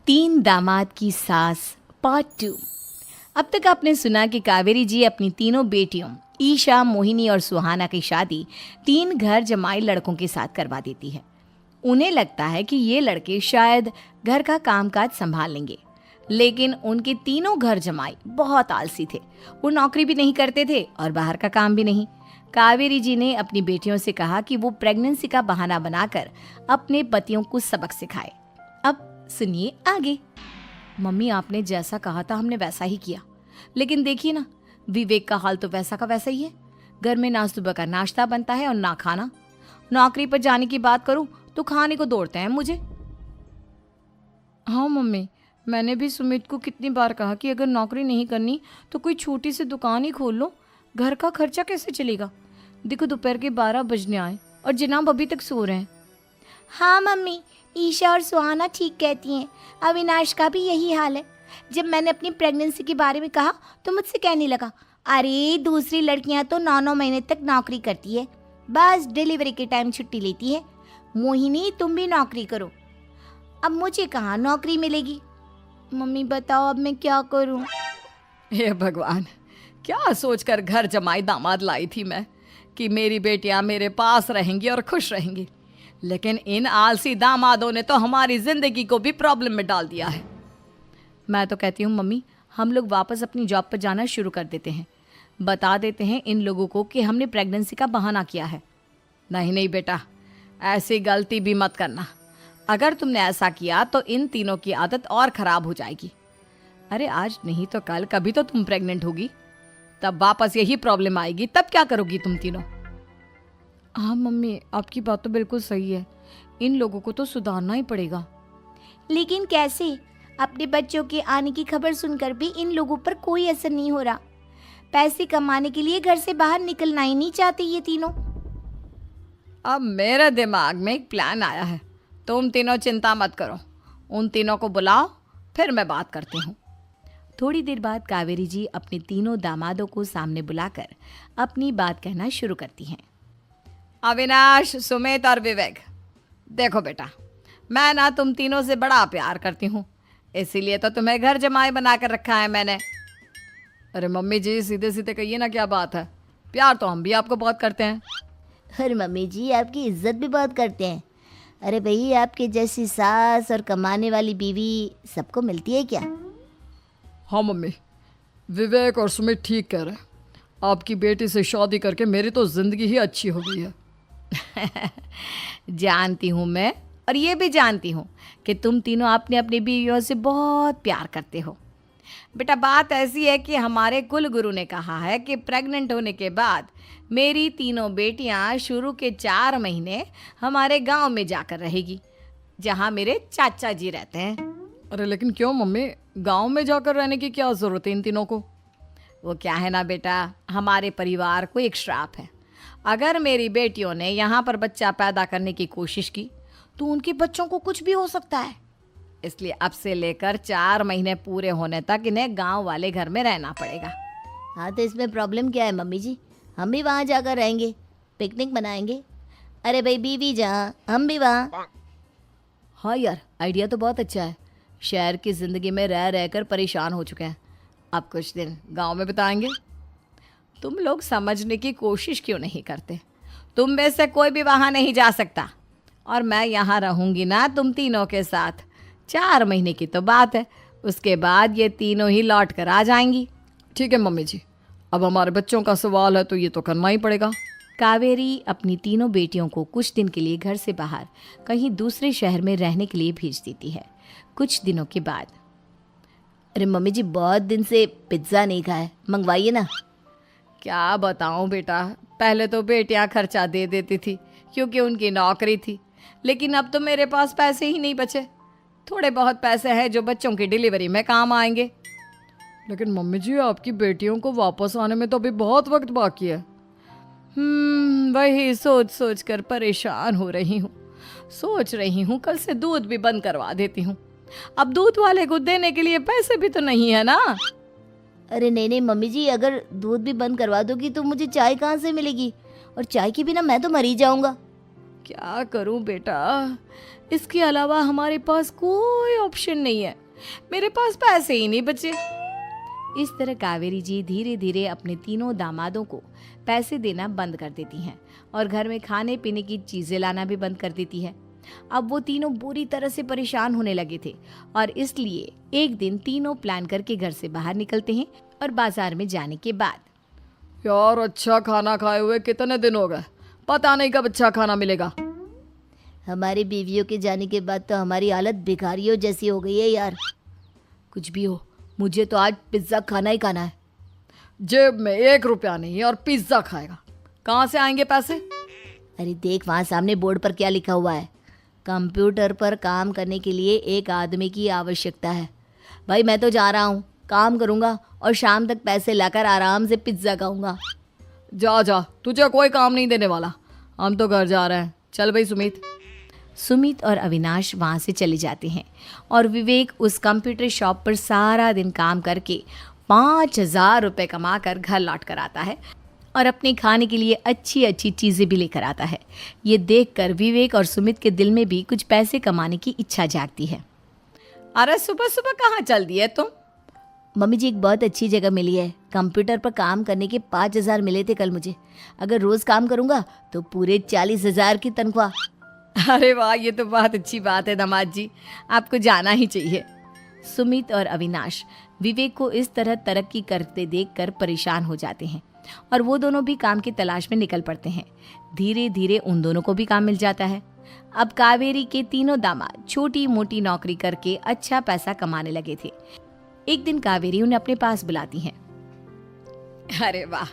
तीन दामाद की सास पार्ट 2। अब तक आपने सुना कि कावेरी जी अपनी तीनों बेटियों ईशा, मोहिनी और सुहाना की शादी तीन घर जमाई लड़कों के साथ करवा देती है। उन्हें लगता है कि ये लड़के शायद घर का कामकाज संभाल लेंगे, लेकिन उनके तीनों घर जमाई बहुत आलसी थे। वो नौकरी भी नहीं करते थे और बाहर का काम भी नहीं। कावेरी जी ने अपनी बेटियों से कहा कि वो प्रेगनेंसी का बहाना बनाकर अपने पतियों को सबक सिखाए। अब सुनिए आगे। मम्मी, आपने जैसा कहा था हमने वैसा ही किया, लेकिन देखिए ना, विवेक का हाल तो वैसा का वैसा ही है। घर में ना सुबह का नाश्ता बनता है और ना खाना। नौकरी पर जाने की बात करूं तो खाने को दौड़ते हैं मुझे। हाँ मम्मी, मैंने भी सुमित को कितनी बार कहा कि अगर नौकरी नहीं करनी तो कोई छोटी सी दुकान ही खोल लो। घर का खर्चा कैसे चलेगा? देखो दोपहर के 12 बजने आए और जनाब अभी तक सो रहे हैं। हाँ मम्मी, ईशा और सुहाना ठीक कहती हैं। अविनाश का भी यही हाल है। जब मैंने अपनी प्रेगनेंसी के बारे में कहा तो मुझसे कहने लगा, अरे दूसरी लड़कियां तो 9-9 महीने तक नौकरी करती है, बस डिलीवरी के टाइम छुट्टी लेती है। मोहिनी, तुम भी नौकरी करो। अब मुझे कहाँ नौकरी मिलेगी? मम्मी बताओ, अब मैं क्या करूँ? हे भगवान, क्या सोचकर घर जमाई दामाद लाई थी मैं कि मेरी बेटियां मेरे पास रहेंगी और खुश रहेंगी, लेकिन इन आलसी दामादों ने तो हमारी जिंदगी को भी प्रॉब्लम में डाल दिया है। मैं तो कहती हूँ मम्मी, हम लोग वापस अपनी जॉब पर जाना शुरू कर देते हैं। बता देते हैं इन लोगों को कि हमने प्रेगनेंसी का बहाना किया है। नहीं नहीं बेटा, ऐसी गलती भी मत करना। अगर तुमने ऐसा किया तो इन तीनों की आदत और ख़राब हो जाएगी। अरे आज नहीं तो कल कभी तो तुम प्रेग्नेंट होगी, तब वापस यही प्रॉब्लम आएगी। तब क्या करोगी तुम तीनों? हाँ मम्मी, आपकी बात तो बिल्कुल सही है। इन लोगों को तो सुधारना ही पड़ेगा। लेकिन कैसे? अपने बच्चों के आने की खबर सुनकर भी इन लोगों पर कोई असर नहीं हो रहा। पैसे कमाने के लिए घर से बाहर निकलना ही नहीं चाहते ये तीनों। अब मेरे दिमाग में एक प्लान आया है। तुम तीनों चिंता मत करो, उन तीनों को बुलाओ, फिर मैं बात करती हूँ। थोड़ी देर बाद कावेरी जी अपने तीनों दामादों को सामने बुलाकर अपनी बात कहना शुरू करती हैं। अविनाश, सुमित और विवेक, देखो बेटा, मैं ना तुम तीनों से बड़ा प्यार करती हूँ, इसीलिए तो तुम्हें घर जमाई बना कर रखा है मैंने। अरे मम्मी जी, सीधे सीधे कहिए ना, क्या बात है? प्यार तो हम भी आपको बहुत करते हैं। अरे मम्मी जी, आपकी इज्जत भी बहुत करते हैं। अरे भाई, आपके जैसी सास और कमाने वाली बीवी सबको मिलती है क्या? हाँ मम्मी, विवेक और सुमित ठीक कह रहे हैं। आपकी बेटी से शादी करके मेरी तो ज़िंदगी ही अच्छी हो गई है। जानती हूँ मैं, और ये भी जानती हूँ कि तुम तीनों अपने अपनी बीवियों से बहुत प्यार करते हो। बेटा, बात ऐसी है कि हमारे कुल गुरु ने कहा है कि प्रेग्नेंट होने के बाद मेरी तीनों बेटियाँ शुरू के 4 महीने हमारे गांव में जाकर रहेगी, जहाँ मेरे चाचा जी रहते हैं। अरे लेकिन क्यों मम्मी, गांव में जाकर रहने की क्या ज़रूरत है इन तीनों को? वो क्या है ना बेटा, हमारे परिवार को एक श्राप है। अगर मेरी बेटियों ने यहाँ पर बच्चा पैदा करने की कोशिश की तो उनके बच्चों को कुछ भी हो सकता है। इसलिए अब से लेकर 4 महीने पूरे होने तक इन्हें गांव वाले घर में रहना पड़ेगा। हाँ, तो इसमें प्रॉब्लम क्या है मम्मी जी? हम भी वहाँ जाकर रहेंगे, पिकनिक मनाएंगे। अरे भाई, बीवी जहाँ हम भी वहाँ। हाँ यार, आइडिया तो बहुत अच्छा है। शहर की ज़िंदगी में रह रहकर परेशान हो चुके हैं, अब कुछ दिन गांव में बिताएंगे। तुम लोग समझने की कोशिश क्यों नहीं करते? तुम में से कोई भी वहाँ नहीं जा सकता, और मैं यहाँ रहूँगी ना तुम तीनों के साथ। 4 महीने की तो बात है, उसके बाद ये तीनों ही लौट कर आ जाएंगी। ठीक है मम्मी जी, अब हमारे बच्चों का सवाल है तो ये तो करना ही पड़ेगा। कावेरी अपनी तीनों बेटियों को कुछ दिन के लिए घर से बाहर कहीं दूसरे शहर में रहने के लिए भेज देती है। कुछ दिनों के बाद, अरे मम्मी जी, बहुत दिन से पिज्ज़ा नहीं खाया, मंगवाइए ना। क्या बताऊं बेटा, पहले तो बेटियां खर्चा दे देती थी क्योंकि उनकी नौकरी थी, लेकिन अब तो मेरे पास पैसे ही नहीं बचे। थोड़े बहुत पैसे हैं जो बच्चों की डिलीवरी में काम आएंगे। लेकिन मम्मी जी, आपकी बेटियों को वापस आने में तो अभी बहुत वक्त बाकी है। वही सोच सोच कर परेशान हो रही हूँ। सोच रही हूँ कल से दूध भी बंद करवा देती हूँ। अब दूध वाले को देने के लिए पैसे भी तो नहीं है ना। अरे नहीं नहीं मम्मी जी, अगर दूध भी बंद करवा दोगी तो मुझे चाय कहाँ से मिलेगी? और चाय के बिना मैं तो मर ही जाऊंगा। क्या करूं बेटा, इसके अलावा हमारे पास कोई ऑप्शन नहीं है, मेरे पास पैसे ही नहीं बचे। इस तरह कावेरी जी धीरे धीरे अपने तीनों दामादों को पैसे देना बंद कर देती हैं और घर में खाने पीने की चीजें लाना भी बंद कर देती है। अब वो तीनों बुरी तरह से परेशान होने लगे थे और इसलिए एक दिन तीनों प्लान करके घर से बाहर निकलते हैं और बाजार में जाने के बाद यार अच्छा खाना खाए हुए कितने दिन हो गए, पता नहीं कब अच्छा खाना मिलेगा। हमारी बीवियों के जाने के बाद तो हमारी हालत भिखारियों जैसी हो गई है यार। कुछ भी हो, मुझे तो आज पिज्ज़ा खाना ही खाना है। जेब में 1 रुपया नहीं और पिज्ज़ा खाएगा, कहाँ से आएंगे पैसे? अरे देख वहाँ सामने बोर्ड पर क्या लिखा हुआ है, कंप्यूटर पर काम करने के लिए एक आदमी की आवश्यकता है। भाई मैं तो जा रहा हूँ, काम करूँगा और शाम तक पैसे लाकर आराम से पिज्ज़ा खाऊंगा। जा जा, तुझे कोई काम नहीं देने वाला, हम तो घर जा रहे हैं। चल भाई सुमित। सुमित और अविनाश वहाँ से चले जाते हैं और विवेक उस कंप्यूटर शॉप पर सारा दिन काम करके 5,000 रुपये कमा कर घर लौट कर आता है और अपने खाने के लिए अच्छी अच्छी चीज़ें भी लेकर आता है। ये देखकर विवेक और सुमित के दिल में भी कुछ पैसे कमाने की इच्छा जागती है। अरे सुबह सुबह कहाँ चल दिए तुम? मम्मी जी एक बहुत अच्छी जगह मिली है, कंप्यूटर पर काम करने के 5,000 मिले थे कल मुझे। अगर रोज़ काम करूँगा तो पूरे 40,000 की तनख्वाह। अरे वाह, ये तो बहुत अच्छी बात है दामाद जी, आपको जाना ही चाहिए। सुमित और अविनाश विवेक को इस तरह तरक्की करते देखकर परेशान हो जाते हैं और वो दोनों भी काम की तलाश में निकल पड़ते हैं। धीरे धीरे उन दोनों को भी काम मिल जाता है। अब कावेरी के तीनों दामाद छोटी मोटी नौकरी करके अच्छा पैसा कमाने लगे थे। एक दिन कावेरी उन्हें अपने पास बुलाती है। अरे वाह,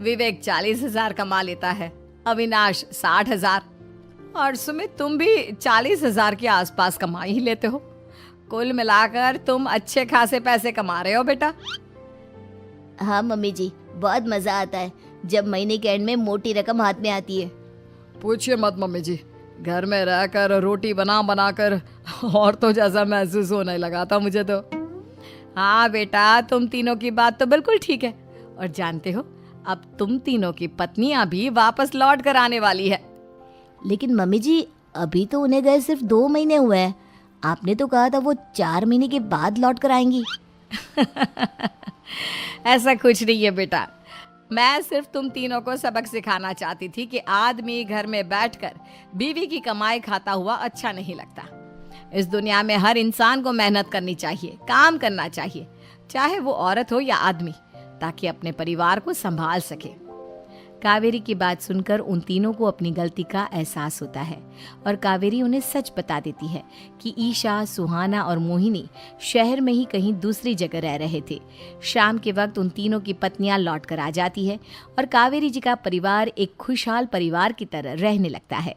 विवेक 40,000 कमा लेता है, अविनाश 60,000 और सुमित तुम भी 40,000 के आसपास कमा ही लेते हो। कुल मिलाकर तुम अच्छे खासे पैसे कमा रहे हो बेटा। हाँ मम्मी जी, बहुत मज़ा आता है जब महीने के एंड में मोटी रकम हाथ में आती है। पूछिए मत मम्मी जी, घर में रहकर रोटी बना बना कर और तो जैसा महसूस होने लगा था मुझे तो। हाँ बेटा, तुम तीनों की बात तो बिल्कुल ठीक है और जानते हो अब तुम तीनों की पत्नियां भी वापस लौट कर आने वाली है। लेकिन मम्मी जी अभी तो उन्हें गए सिर्फ 2 महीने हुए हैं, आपने तो कहा था वो 4 महीने के बाद लौट कर आएंगी। ऐसा कुछ नहीं है बेटा, मैं सिर्फ तुम तीनों को सबक सिखाना चाहती थी कि आदमी घर में बैठकर बीवी की कमाई खाता हुआ अच्छा नहीं लगता। इस दुनिया में हर इंसान को मेहनत करनी चाहिए, काम करना चाहिए, चाहे वो औरत हो या आदमी, ताकि अपने परिवार को संभाल सके। कावेरी की बात सुनकर उन तीनों को अपनी गलती का एहसास होता है और कावेरी उन्हें सच बता देती है कि ईशा, सुहाना और मोहिनी शहर में ही कहीं दूसरी जगह रह रहे थे। शाम के वक्त उन तीनों की पत्नियां लौट कर आ जाती है और कावेरी जी का परिवार एक खुशहाल परिवार की तरह रहने लगता है।